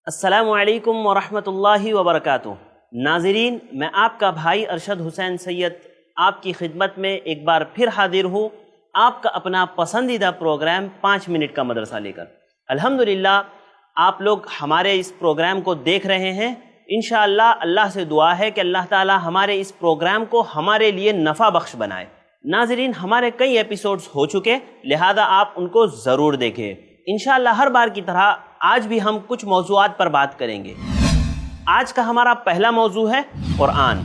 السلام علیکم ورحمۃ اللہ وبرکاتہ۔ ناظرین، میں آپ کا بھائی ارشد حسین سید آپ کی خدمت میں ایک بار پھر حاضر ہوں، آپ کا اپنا پسندیدہ پروگرام 5 منٹ کا مدرسہ لے کر۔ الحمدللہ آپ لوگ ہمارے اس پروگرام کو دیکھ رہے ہیں۔ انشاءاللہ اللہ سے دعا ہے کہ اللہ تعالی ہمارے اس پروگرام کو ہمارے لیے نفع بخش بنائے۔ ناظرین، ہمارے کئی ایپیسوڈز ہو چکے، لہذا آپ ان کو ضرور دیکھیں۔ انشاءاللہ ہر بار کی طرح آج بھی ہم کچھ موضوعات پر بات کریں گے۔ آج کا ہمارا پہلا موضوع ہے قرآن۔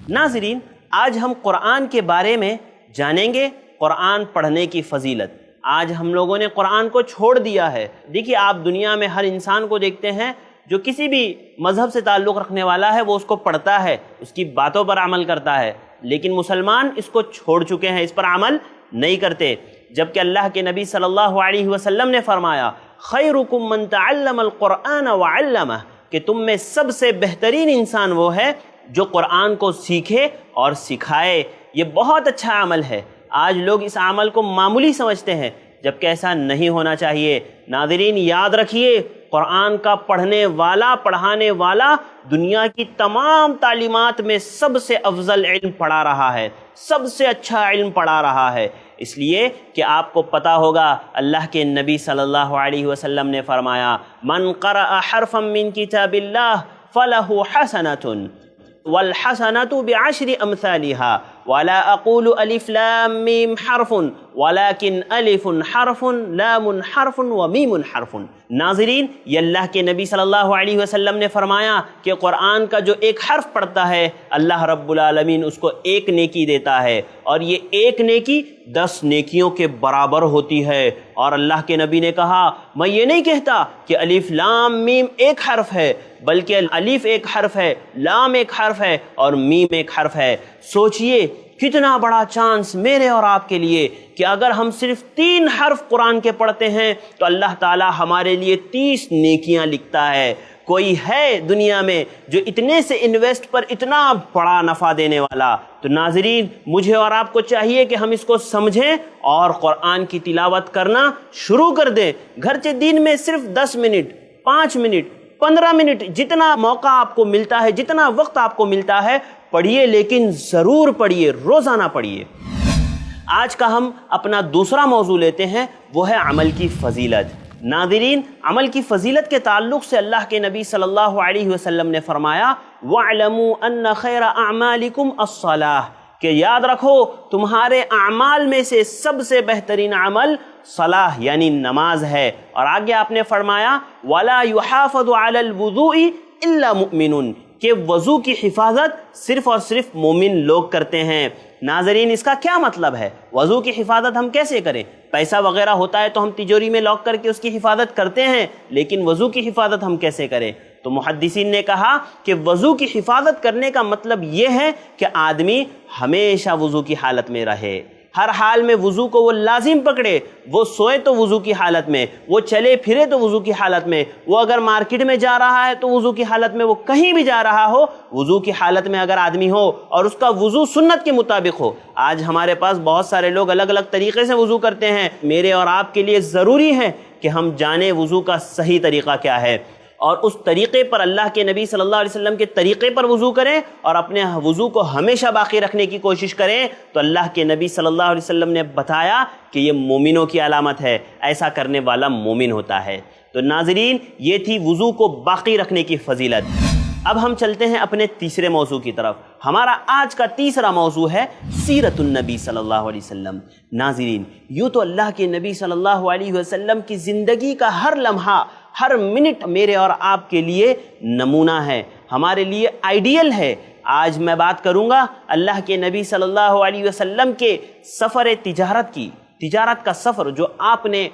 ناظرین، آج ہم قرآن کے بارے میں جانیں گے، قرآن پڑھنے کی فضیلت۔ آج ہم لوگوں نے قرآن کو چھوڑ دیا ہے۔ دیکھیے، آپ دنیا میں ہر انسان کو دیکھتے ہیں جو کسی بھی مذہب سے تعلق رکھنے والا ہے، وہ اس کو پڑھتا ہے، اس کی باتوں پر عمل کرتا ہے، لیکن مسلمان اس کو چھوڑ چکے ہیں، اس پر عمل نہیں کرتے۔ جبکہ اللہ کے نبی صلی اللہ علیہ وسلم نے فرمایا، خیرکم من تعلم القرآن وعلمہ، کہ تم میں سب سے بہترین انسان وہ ہے جو قرآن کو سیکھے اور سکھائے۔ یہ بہت اچھا عمل ہے۔ آج لوگ اس عمل کو معمولی سمجھتے ہیں، جبکہ ایسا نہیں ہونا چاہیے۔ ناظرین، یاد رکھیے، قرآن کا پڑھنے والا، پڑھانے والا دنیا کی تمام تعلیمات میں سب سے افضل علم پڑھا رہا ہے، سب سے اچھا علم پڑھا رہا ہے۔ اس لیے کہ آپ کو پتہ ہوگا، اللہ کے نبی صلی اللہ علیہ وسلم نے فرمایا، من قرأ حرفا من کتاب اللہ فلہ حسنۃ والحسنۃ بعشر امثالها ولا اقول الف لام میم حرف ولكن الف حرف لام حرف ومیم حرف۔ ناظرین، یہ اللہ کے نبی صلی اللہ علیہ وسلم نے فرمایا کہ قرآن کا جو ایک حرف پڑھتا ہے، اللہ رب العالمین اس کو 1 نیکی دیتا ہے، اور یہ 1 نیکی 10 نیکیوں کے برابر ہوتی ہے۔ اور اللہ کے نبی نے کہا، میں یہ نہیں کہتا کہ الف لام میم ایک حرف ہے، بلکہ الف ایک حرف ہے، لام ایک حرف ہے اور میم ایک حرف ہے۔ سوچئے کتنا بڑا چانس میرے اور آپ کے لیے کہ اگر ہم صرف 3 حرف قرآن کے پڑھتے ہیں تو اللہ تعالی ہمارے لیے 30 نیکیاں لکھتا ہے۔ کوئی ہے دنیا میں جو اتنے سے انویسٹ پر اتنا بڑا نفع دینے والا؟ تو ناظرین، مجھے اور آپ کو چاہیے کہ ہم اس کو سمجھیں اور قرآن کی تلاوت کرنا شروع کر دیں۔ گرچہ دن میں صرف 10 منٹ، 5 منٹ، 15 منٹ، جتنا موقع آپ کو ملتا ہے، جتنا وقت آپ کو ملتا ہے، پڑھیے، لیکن ضرور پڑھیے، روزانہ پڑھیے۔ آج کا ہم اپنا دوسرا موضوع لیتے ہیں، وہ ہے عمل کی فضیلت۔ ناظرین، عمل کی فضیلت کے تعلق سے اللہ کے نبی صلی اللہ علیہ وسلم نے فرمایا، وَاعْلَمُوا أَنَّ خَيْرَ أَعْمَالِكُمْ الصَّلَاةُ، کہ یاد رکھو تمہارے اعمال میں سے سب سے بہترین عمل صلاح یعنی نماز ہے۔ اور آگے آپ نے فرمایا، وَلَا يُحَافَظُ عَلَى الْوُضُوءِ إِلَّا مُؤْمِنٌ، کہ وضو کی حفاظت صرف اور صرف مومن لوگ کرتے ہیں۔ ناظرین، اس کا کیا مطلب ہے؟ وضو کی حفاظت ہم کیسے کریں؟ پیسہ وغیرہ ہوتا ہے تو ہم تجوری میں لاک کر کے اس کی حفاظت کرتے ہیں، لیکن وضو کی حفاظت ہم کیسے کریں؟ تو محدثین نے کہا کہ وضو کی حفاظت کرنے کا مطلب یہ ہے کہ آدمی ہمیشہ وضو کی حالت میں رہے، ہر حال میں وضو کو وہ لازم پکڑے۔ وہ سوئے تو وضو کی حالت میں، وہ چلے پھرے تو وضو کی حالت میں، وہ اگر مارکیٹ میں جا رہا ہے تو وضو کی حالت میں، وہ کہیں بھی جا رہا ہو، وضو کی حالت میں اگر آدمی ہو اور اس کا وضو سنت کے مطابق ہو۔ آج ہمارے پاس بہت سارے لوگ الگ الگ طریقے سے وضو کرتے ہیں۔ میرے اور آپ کے لیے ضروری ہے کہ ہم جانیں وضو کا صحیح طریقہ کیا ہے، اور اس طریقے پر، اللہ کے نبی صلی اللہ علیہ وسلم کے طریقے پر وضو کریں اور اپنے وضو کو ہمیشہ باقی رکھنے کی کوشش کریں۔ تو اللہ کے نبی صلی اللہ علیہ وسلم نے بتایا کہ یہ مومنوں کی علامت ہے، ایسا کرنے والا مومن ہوتا ہے۔ تو ناظرین، یہ تھی وضو کو باقی رکھنے کی فضیلت۔ اب ہم چلتے ہیں اپنے تیسرے موضوع کی طرف۔ ہمارا آج کا تیسرا موضوع ہے سیرت النبی صلی اللہ علیہ وسلم۔ ناظرین، یوں تو اللہ کے نبی صلی اللہ علیہ وسلم کی زندگی کا ہر لمحہ، ہر منٹ میرے اور آپ کے لیے نمونہ ہے، ہمارے لیے آئیڈیل ہے۔ آج میں بات کروں گا اللہ کے نبی صلی اللہ علیہ وسلم کے سفر تجارت کی، تجارت کا سفر جو آپ نے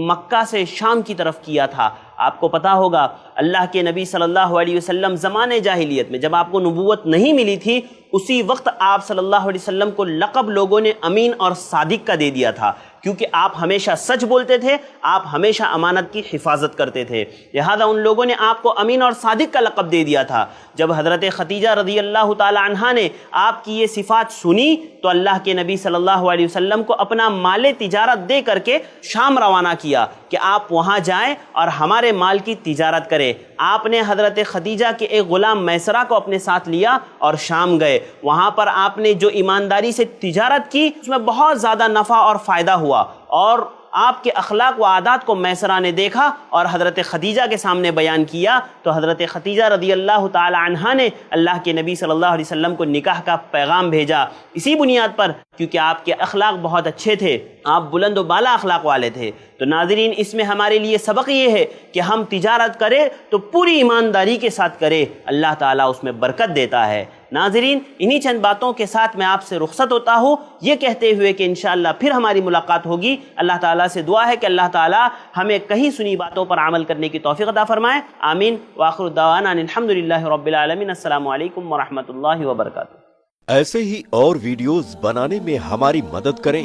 مکہ سے شام کی طرف کیا تھا۔ آپ کو پتا ہوگا اللہ کے نبی صلی اللہ علیہ وسلم زمانے جاہلیت میں، جب آپ کو نبوت نہیں ملی تھی، اسی وقت آپ صلی اللہ علیہ وسلم کو لقب لوگوں نے امین اور صادق کا دے دیا تھا، کیونکہ آپ ہمیشہ سچ بولتے تھے، آپ ہمیشہ امانت کی حفاظت کرتے تھے، لہذا ان لوگوں نے آپ کو امین اور صادق کا لقب دے دیا تھا۔ جب حضرت خدیجہ رضی اللہ تعالی عنہا نے آپ کی یہ صفات سنی تو اللہ کے نبی صلی اللہ علیہ وسلم کو اپنا مال تجارت دے کر کے شام روانہ کیا کہ آپ وہاں جائیں اور ہمارے مال کی تجارت کریں۔ آپ نے حضرت خدیجہ کے ایک غلام میسرہ کو اپنے ساتھ لیا اور شام گئے. وہاں پر آپ نے جو ایمانداری سے تجارت کی اس میں بہت زیادہ نفع اور فائدہ ہوا، اور آپ کے اخلاق و عادات کو میسرہ نے دیکھا اور حضرت خدیجہ کے سامنے بیان کیا. تو حضرت خدیجہ رضی اللہ تعالی عنہا نے اللہ کے نبی صلی اللہ علیہ وسلم کو نکاح کا پیغام بھیجا اسی بنیاد پر، کیونکہ آپ کے اخلاق بہت اچھے تھے، آپ بلند و بالا اخلاق والے تھے. تو ناظرین، اس میں ہمارے لیے سبق یہ ہے کہ ہم تجارت کریں تو پوری ایمانداری کے ساتھ کریں، اللہ تعالیٰ اس میں برکت دیتا ہے. ناظرین، انہی چند باتوں کے ساتھ میں آپ سے رخصت ہوتا ہوں، یہ کہتے ہوئے کہ انشاءاللہ پھر ہماری ملاقات ہوگی. اللہ تعالیٰ سے دعا ہے کہ اللہ تعالیٰ ہمیں کہیں سنی باتوں پر عمل کرنے کی توفیق عطا فرمائے. آمین. وآخر دعوانا ان الحمدللہ رب العالمین. السلام علیکم ورحمۃ اللہ وبرکاتہ. ایسے ہی اور ویڈیوز بنانے میں ہماری مدد کریں